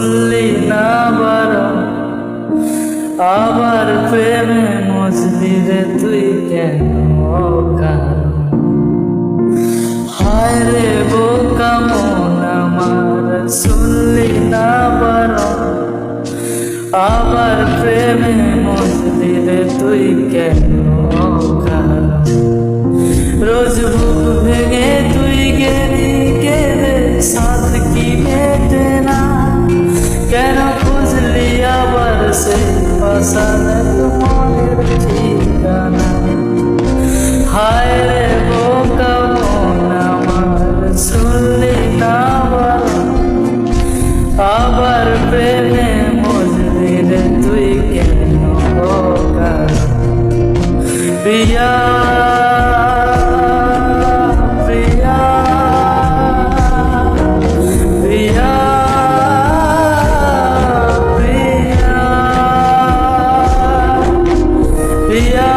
শুনলি না বারণ, আবার প্রেমে মজলি রে তুই কেন অকারণ। হায় রে বোকা মন আমার, শুনলি না বারণ, আবার প্রেমে মজলি রে তুই কেন অকারণ। রোজ বুক ভেঙে তুই গেলি কেঁদে, সাথ কি মেটে না, কেন খুঁজলি আবার সেই পাশানের মনের ঠিকানা। হায় রে বোকা মন আমার, শুনলি না বারণ, আবার প্রেমে মজলি রে তুই কেন অকারণ। প্রিয়া প্রিয়া প্রিয়া প্রিয়া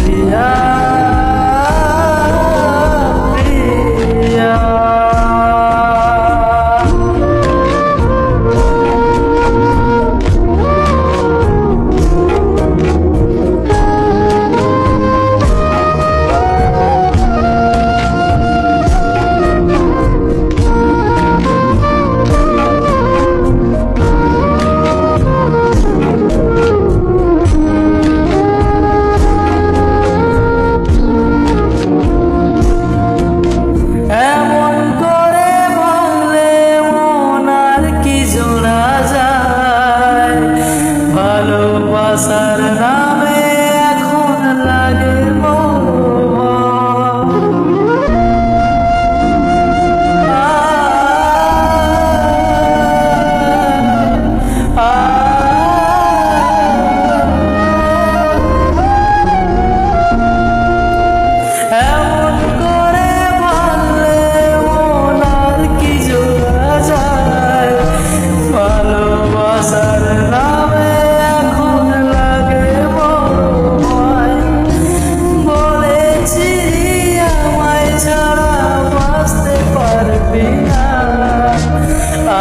প্রিয়া ভালোবাসার নামে এখন লাগে এমন করে ভাবলে মন আর কি জোড়া যায়। ভালোবাসার নামে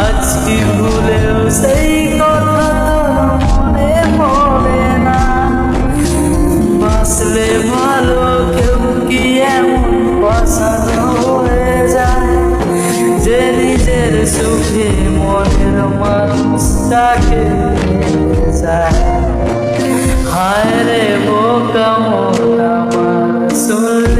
আজ কি ভুলেও সেই কথা তোর মনে পড়ে না। বাসলে ভালো কেউ কি এমন পছন্দ হয়ে যায়, যে নিজের সুখে মনের মানুষটাকে যায়। হায় রে বোকা মন আমার, শুনলি